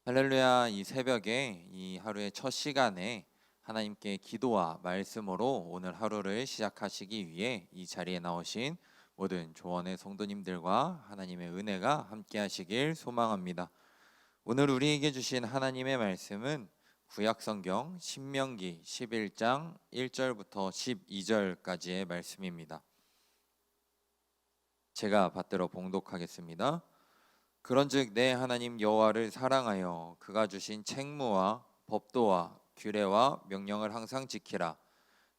할렐루야. 이 새벽에 이 하루의 첫 시간에 하나님께 기도와 말씀으로 오늘 하루를 시작하시기 위해 이 자리에 나오신 모든 조원의 성도님들과 하나님의 은혜가 함께 하시길 소망합니다. 오늘 우리에게 주신 하나님의 말씀은 구약성경 신명기 11장 1절부터 12절까지의 말씀입니다. 제가 받들어 봉독하겠습니다. 그런즉 내 하나님 여호와를 사랑하여 그가 주신 책무와 법도와 규례와 명령을 항상 지키라.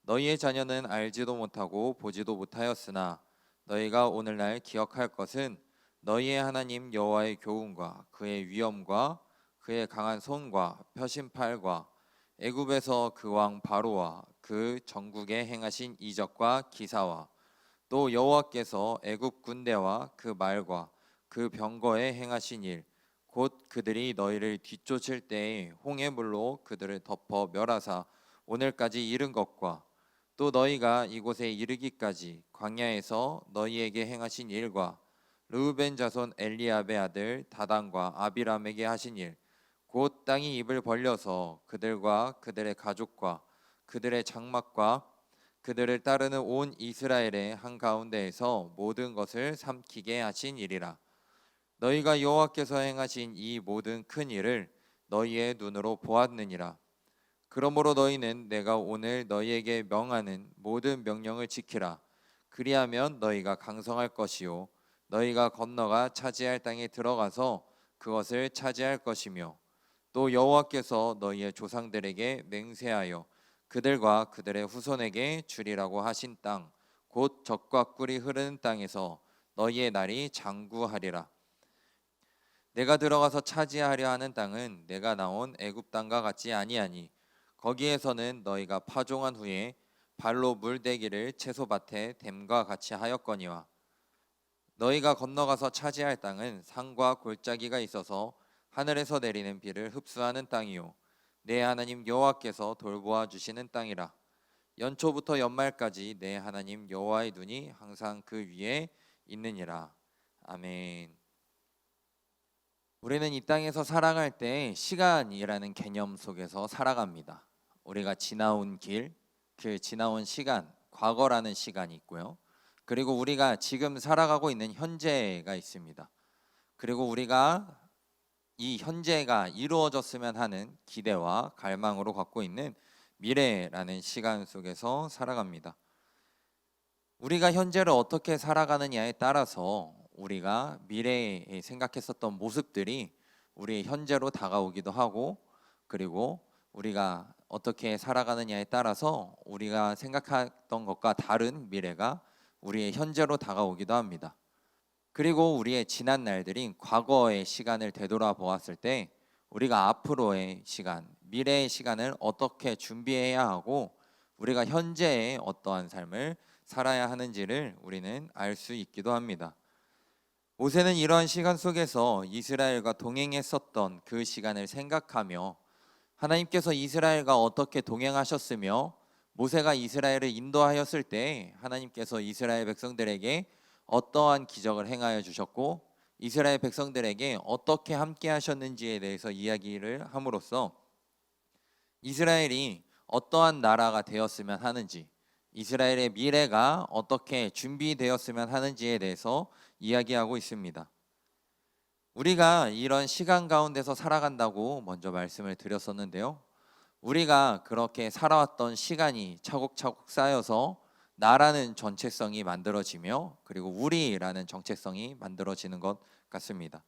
너희의 자녀는 알지도 못하고 보지도 못하였으나 너희가 오늘날 기억할 것은 너희의 하나님 여호와의 교훈과 그의 위엄과 그의 강한 손과 펴신 팔과 애굽에서 그 왕 바로와 그 전국에 행하신 이적과 기사와 또 여호와께서 애굽 군대와 그 말과 그 병거에 행하신 일, 곧 그들이 너희를 뒤쫓을 때에 홍해물로 그들을 덮어 멸하사 오늘까지 이른 것과 또 너희가 이곳에 이르기까지 광야에서 너희에게 행하신 일과 르우벤 자손 엘리압의 아들 다단과 아비람에게 하신 일, 곧 땅이 입을 벌려서 그들과 그들의 가족과 그들의 장막과 그들을 따르는 온 이스라엘의 한가운데에서 모든 것을 삼키게 하신 일이라. 너희가 여호와께서 행하신 이 모든 큰 일을 너희의 눈으로 보았느니라. 그러므로 너희는 내가 오늘 너희에게 명하는 모든 명령을 지키라. 그리하면 너희가 강성할 것이요 너희가 건너가 차지할 땅에 들어가서 그것을 차지할 것이며 또 여호와께서 너희의 조상들에게 맹세하여 그들과 그들의 후손에게 주리라고 하신 땅 곧 젖과 꿀이 흐르는 땅에서 너희의 날이 장구하리라. 내가 들어가서 차지하려 하는 땅은 내가 나온 애굽 땅과 같지 아니하니 거기에서는 너희가 파종한 후에 발로 물대기를 채소밭에 댐과 같이 하였거니와 너희가 건너가서 차지할 땅은 산과 골짜기가 있어서 하늘에서 내리는 비를 흡수하는 땅이요 내 하나님 여호와께서 돌보아 주시는 땅이라. 연초부터 연말까지 내 하나님 여호와의 눈이 항상 그 위에 있느니라. 아멘. 우리는 이 땅에서 살아갈 때 시간이라는 개념 속에서 살아갑니다. 우리가 지나온 길, 그 지나온 시간, 과거라는 시간이 있고요. 그리고 우리가 지금 살아가고 있는 현재가 있습니다. 그리고 우리가 이 현재가 이루어졌으면 하는 기대와 갈망으로 갖고 있는 미래라는 시간 속에서 살아갑니다. 우리가 현재를 어떻게 살아가느냐에 따라서 우리가 미래에 생각했었던 모습들이 우리의 현재로 다가오기도 하고, 그리고 우리가 어떻게 살아가느냐에 따라서 우리가 생각했던 것과 다른 미래가 우리의 현재로 다가오기도 합니다. 그리고 우리의 지난 날들인 과거의 시간을 되돌아보았을 때 우리가 앞으로의 시간, 미래의 시간을 어떻게 준비해야 하고 우리가 현재의 어떠한 삶을 살아야 하는지를 우리는 알 수 있기도 합니다. 모세는 이러한 시간 속에서 이스라엘과 동행했었던 그 시간을 생각하며 하나님께서 이스라엘과 어떻게 동행하셨으며 모세가 이스라엘을 인도하였을 때 하나님께서 이스라엘 백성들에게 어떠한 기적을 행하여 주셨고 이스라엘 백성들에게 어떻게 함께 하셨는지에 대해서 이야기를 함으로써 이스라엘이 어떠한 나라가 되었으면 하는지, 이스라엘의 미래가 어떻게 준비되었으면 하는지에 대해서 이야기하고 있습니다. 우리가 이런 시간 가운데서 살아간다고 먼저 말씀을 드렸었는데요. 우리가 그렇게 살아왔던 시간이 차곡차곡 쌓여서 나라는 전체성이 만들어지며 그리고 우리라는 정체성이 만들어지는 것 같습니다.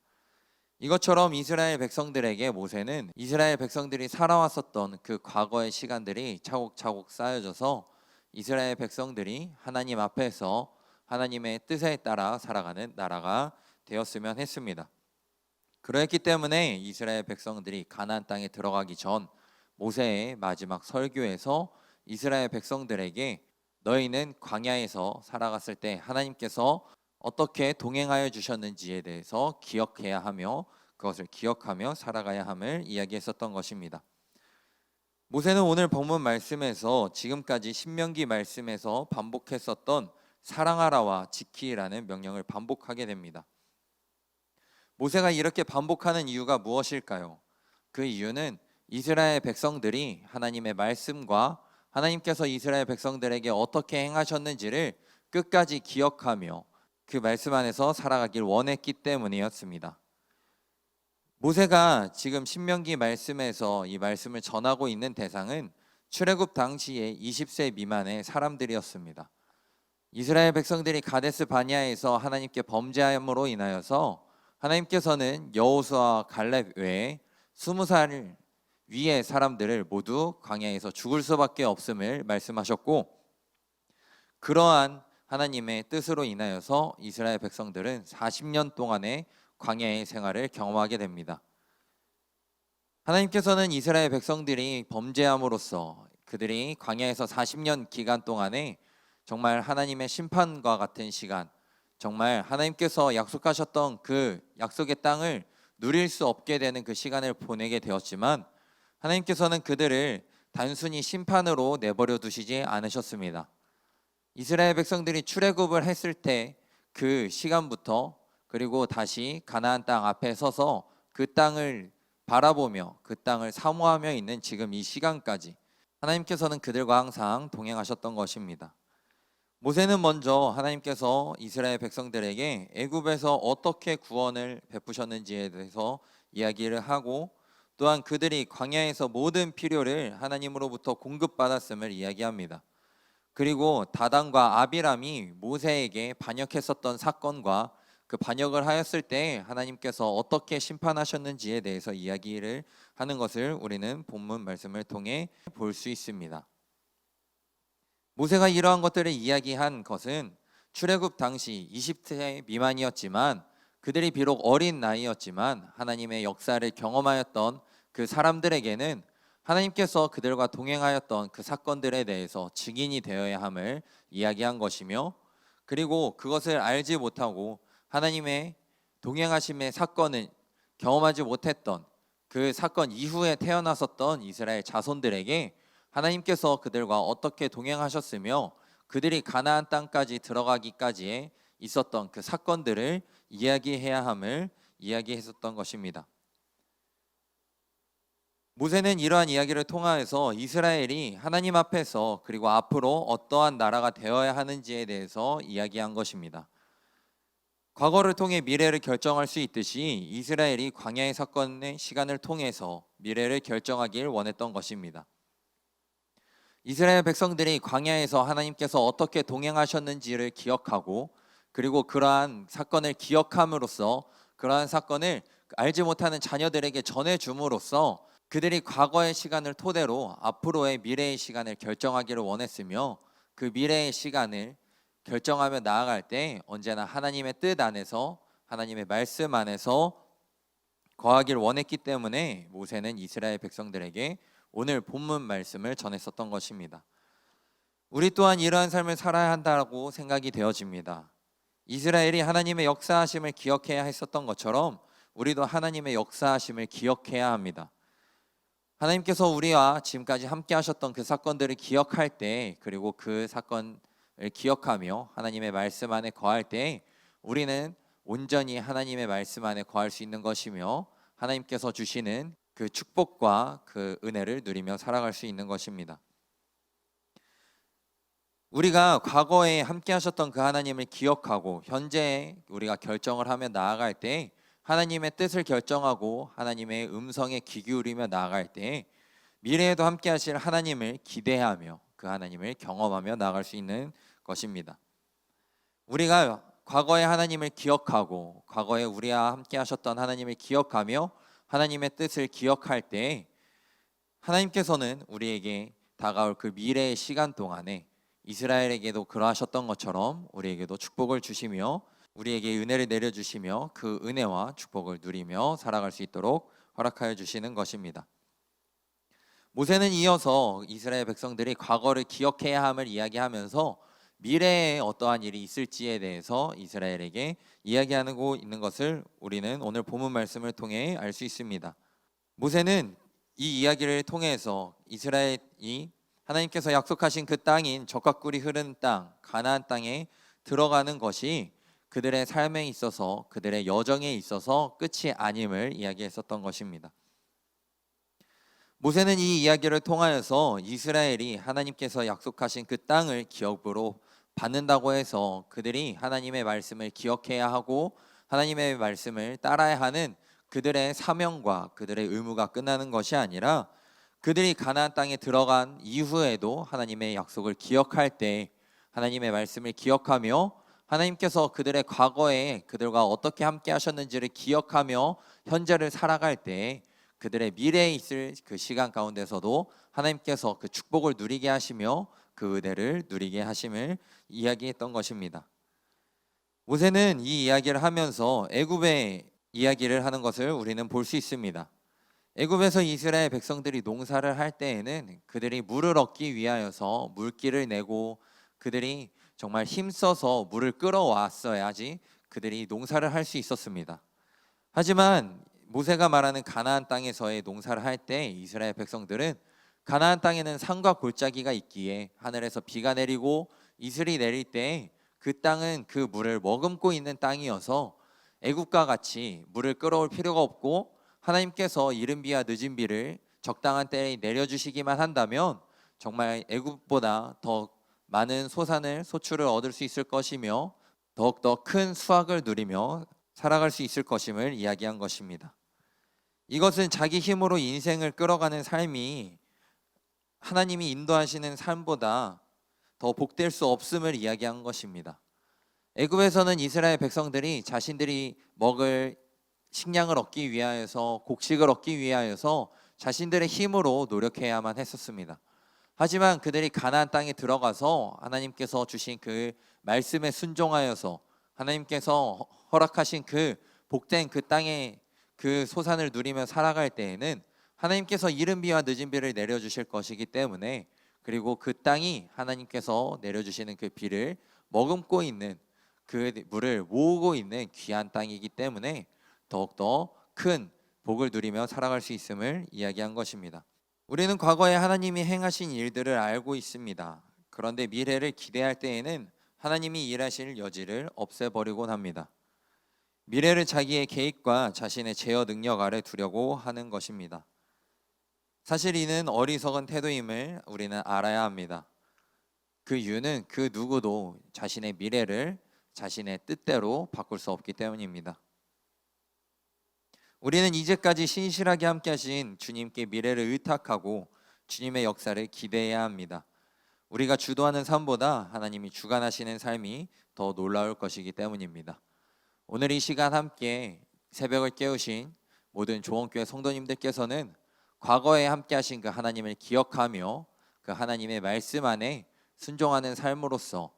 이것처럼 이스라엘 백성들에게 모세는 이스라엘 백성들이 살아왔었던 그 과거의 시간들이 차곡차곡 쌓여져서 이스라엘 백성들이 하나님 앞에서 하나님의 뜻에 따라 살아가는 나라가 되었으면 했습니다. 그랬기 때문에 이스라엘 백성들이 가나안 땅에 들어가기 전 모세의 마지막 설교에서 이스라엘 백성들에게 너희는 광야에서 살아갔을 때 하나님께서 어떻게 동행하여 주셨는지에 대해서 기억해야 하며 그것을 기억하며 살아가야 함을 이야기했었던 것입니다. 모세는 오늘 본문 말씀에서 지금까지 신명기 말씀에서 반복했었던 사랑하라와 지키라는 명령을 반복하게 됩니다. 모세가 이렇게 반복하는 이유가 무엇일까요? 그 이유는 이스라엘 백성들이 하나님의 말씀과 하나님께서 이스라엘 백성들에게 어떻게 행하셨는지를 끝까지 기억하며 그 말씀 안에서 살아가길 원했기 때문이었습니다. 모세가 지금 신명기 말씀에서 이 말씀을 전하고 있는 대상은 출애굽 당시에 20세 미만의 사람들이었습니다. 이스라엘 백성들이 가데스 바니아에서 하나님께 범죄함으로 인하여서 하나님께서는 여호수아와 갈렙 외에 20살 위의 사람들을 모두 광야에서 죽을 수밖에 없음을 말씀하셨고, 그러한 하나님의 뜻으로 인하여서 이스라엘 백성들은 40년 동안의 광야의 생활을 경험하게 됩니다. 하나님께서는 이스라엘 백성들이 범죄함으로써 그들이 광야에서 40년 기간 동안에 정말 하나님의 심판과 같은 시간, 정말 하나님께서 약속하셨던 그 약속의 땅을 누릴 수 없게 되는 그 시간을 보내게 되었지만, 하나님께서는 그들을 단순히 심판으로 내버려 두시지 않으셨습니다. 이스라엘 백성들이 출애굽을 했을 때 그 시간부터, 그리고 다시 가나안 땅 앞에 서서 그 땅을 바라보며 그 땅을 사모하며 있는 지금 이 시간까지 하나님께서는 그들과 항상 동행하셨던 것입니다. 모세는 먼저 하나님께서 이스라엘 백성들에게 애굽에서 어떻게 구원을 베푸셨는지에 대해서 이야기를 하고, 또한 그들이 광야에서 모든 필요를 하나님으로부터 공급받았음을 이야기합니다. 그리고 다단과 아비람이 모세에게 반역했었던 사건과 그 반역을 하였을 때 하나님께서 어떻게 심판하셨는지에 대해서 이야기를 하는 것을 우리는 본문 말씀을 통해 볼 수 있습니다. 모세가 이러한 것들을 이야기한 것은 출애굽 당시 20세 미만이었지만, 그들이 비록 어린 나이였지만 하나님의 역사를 경험하였던 그 사람들에게는 하나님께서 그들과 동행하였던 그 사건들에 대해서 증인이 되어야 함을 이야기한 것이며, 그리고 그것을 알지 못하고 하나님의 동행하심의 사건을 경험하지 못했던 그 사건 이후에 태어났었던 이스라엘 자손들에게 하나님께서 그들과 어떻게 동행하셨으며 그들이 가나안 땅까지 들어가기까지에 있었던 그 사건들을 이야기해야 함을 이야기했었던 것입니다. 모세는 이러한 이야기를 통하여서 이스라엘이 하나님 앞에서 그리고 앞으로 어떠한 나라가 되어야 하는지에 대해서 이야기한 것입니다. 과거를 통해 미래를 결정할 수 있듯이 이스라엘이 광야의 사건의 시간을 통해서 미래를 결정하길 원했던 것입니다. 이스라엘 백성들이 광야에서 하나님께서 어떻게 동행하셨는지를 기억하고, 그리고 그러한 사건을 기억함으로써 그러한 사건을 알지 못하는 자녀들에게 전해줌으로써 그들이 과거의 시간을 토대로 앞으로의 미래의 시간을 결정하기를 원했으며, 그 미래의 시간을 결정하며 나아갈 때 언제나 하나님의 뜻 안에서 하나님의 말씀 안에서 거하기를 원했기 때문에 모세는 이스라엘 백성들에게 오늘 본문 말씀을 전했었던 것입니다. 우리 또한 이러한 삶을 살아야 한다고 생각이 되어집니다. 이스라엘이 하나님의 역사하심을 기억해야 했었던 것처럼 우리도 하나님의 역사하심을 기억해야 합니다. 하나님께서 우리와 지금까지 함께 하셨던 그 사건들을 기억할 때, 그리고 그 사건을 기억하며 하나님의 말씀 안에 거할 때 우리는 온전히 하나님의 말씀 안에 거할 수 있는 것이며 하나님께서 주시는 그 축복과 그 은혜를 누리며 살아갈 수 있는 것입니다. 우리가 과거에 함께 하셨던 그 하나님을 기억하고 현재 우리가 결정을 하며 나아갈 때 하나님의 뜻을 결정하고 하나님의 음성에 귀 기울이며 나아갈 때 미래에도 함께 하실 하나님을 기대하며 그 하나님을 경험하며 나아갈 수 있는 것입니다. 우리가 과거의 하나님을 기억하고 과거에 우리와 함께 하셨던 하나님을 기억하며 하나님의 뜻을 기억할 때 하나님께서는 우리에게 다가올 그 미래의 시간 동안에 이스라엘에게도 그러하셨던 것처럼 우리에게도 축복을 주시며 우리에게 은혜를 내려주시며 그 은혜와 축복을 누리며 살아갈 수 있도록 허락하여 주시는 것입니다. 모세는 이어서 이스라엘 백성들이 과거를 기억해야 함을 이야기하면서 미래에 어떠한 일이 있을지에 대해서 이스라엘에게 이야기하고 있는 것을 우리는 오늘 본문 말씀을 통해 알 수 있습니다. 모세는 이 이야기를 통해서 이스라엘이 하나님께서 약속하신 그 땅인 젖과 꿀이 흐르는 땅 가나안 땅에 들어가는 것이 그들의 삶에 있어서 그들의 여정에 있어서 끝이 아님을 이야기했었던 것입니다. 모세는 이 이야기를 통하여서 이스라엘이 하나님께서 약속하신 그 땅을 기업으로 받는다고 해서 그들이 하나님의 말씀을 기억해야 하고 하나님의 말씀을 따라야 하는 그들의 사명과 그들의 의무가 끝나는 것이 아니라 그들이 가나안 땅에 들어간 이후에도 하나님의 약속을 기억할 때 하나님의 말씀을 기억하며 하나님께서 그들의 과거에 그들과 어떻게 함께 하셨는지를 기억하며 현재를 살아갈 때 그들의 미래에 있을 그 시간 가운데서도 하나님께서 그 축복을 누리게 하시며 그 은혜를 누리게 하심을 이야기했던 것입니다. 모세는 이 이야기를 하면서 애굽의 이야기를 하는 것을 우리는 볼 수 있습니다. 애굽에서 이스라엘 백성들이 농사를 할 때에는 그들이 물을 얻기 위하여서 물길을 내고 그들이 정말 힘써서 물을 끌어왔어야지 그들이 농사를 할 수 있었습니다. 하지만 모세가 말하는 가나안 땅에서의 농사를 할 때 이스라엘 백성들은 가나안 땅에는 산과 골짜기가 있기에 하늘에서 비가 내리고 이슬이 내릴 때 그 땅은 그 물을 머금고 있는 땅이어서 애굽과 같이 물을 끌어올 필요가 없고 하나님께서 이른 비와 늦은 비를 적당한 때에 내려주시기만 한다면 정말 애굽보다 더 많은 소출을 얻을 수 있을 것이며 더욱더 큰 수확을 누리며 살아갈 수 있을 것임을 이야기한 것입니다. 이것은 자기 힘으로 인생을 끌어가는 삶이 하나님이 인도하시는 삶보다 더 복될 수 없음을 이야기한 것입니다. 애굽에서는 이스라엘 백성들이 자신들이 먹을 식량을 얻기 위하여서 곡식을 얻기 위하여서 자신들의 힘으로 노력해야만 했었습니다. 하지만 그들이 가나안 땅에 들어가서 하나님께서 주신 그 말씀에 순종하여서 하나님께서 허락하신 그 복된 그 땅에 그 소산을 누리며 살아갈 때에는 하나님께서 이른 비와 늦은 비를 내려주실 것이기 때문에 그리고 그 땅이 하나님께서 내려주시는 그 비를 머금고 있는 그 물을 모으고 있는 귀한 땅이기 때문에 더욱더 큰 복을 누리며 살아갈 수 있음을 이야기한 것입니다. 우리는 과거에 하나님이 행하신 일들을 알고 있습니다. 그런데 미래를 기대할 때에는 하나님이 일하실 여지를 없애버리곤 합니다. 미래를 자기의 계획과 자신의 제어 능력 아래 두려고 하는 것입니다. 사실 이는 어리석은 태도임을 우리는 알아야 합니다. 그 이유는 그 누구도 자신의 미래를 자신의 뜻대로 바꿀 수 없기 때문입니다. 우리는 이제까지 신실하게 함께 하신 주님께 미래를 의탁하고 주님의 역사를 기대해야 합니다. 우리가 주도하는 삶보다 하나님이 주관하시는 삶이 더 놀라울 것이기 때문입니다. 오늘 이 시간 함께 새벽을 깨우신 모든 조원교회 성도님들께서는 과거에 함께 하신 그 하나님을 기억하며 그 하나님의 말씀 안에 순종하는 삶으로써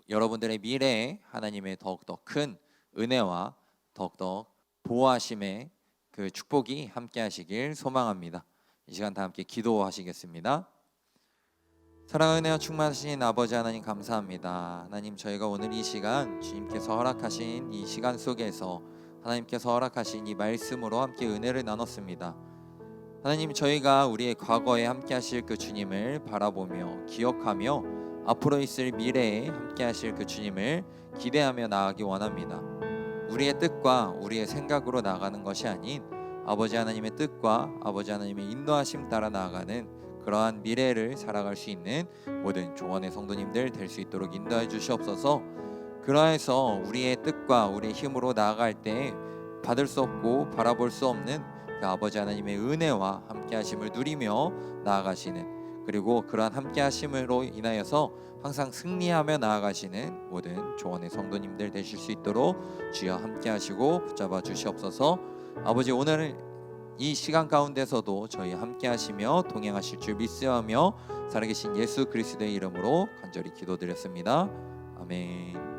여러분들의 미래에 하나님의 더욱더 큰 은혜와 더욱더 보호하심의 그 축복이 함께 하시길 소망합니다. 이 시간 다 함께 기도하시겠습니다. 사랑과 은혜와 충만하신 아버지 하나님 감사합니다. 하나님 저희가 오늘 이 시간 주님께서 허락하신 이 시간 속에서 하나님께서 허락하신 이 말씀으로 함께 은혜를 나눴습니다. 하나님 저희가 우리의 과거에 함께 하실 그 주님을 바라보며 기억하며 앞으로 있을 미래에 함께 하실 그 주님을 기대하며 나아가기 원합니다. 우리의 뜻과 우리의 생각으로 나아가는 것이 아닌 아버지 하나님의 뜻과 아버지 하나님의 인도하심 따라 나아가는 그러한 미래를 살아갈 수 있는 모든 조원의 성도님들 될 수 있도록 인도해 주시옵소서. 그러해서 우리의 뜻과 우리의 힘으로 나아갈 때 받을 수 없고 바라볼 수 없는 그 아버지 하나님의 은혜와 함께 하심을 누리며 나아가시는 그리고 그러한 함께 하심으로 인하여서 항상 승리하며 나아가시는 모든 조원의 성도님들 되실 수 있도록 주여 함께 하시고 붙잡아 주시옵소서. 아버지 오늘 이 시간 가운데서도 저희 함께 하시며 동행하실 줄 믿사오며 살아계신 예수 그리스도의 이름으로 간절히 기도드렸습니다. 아멘.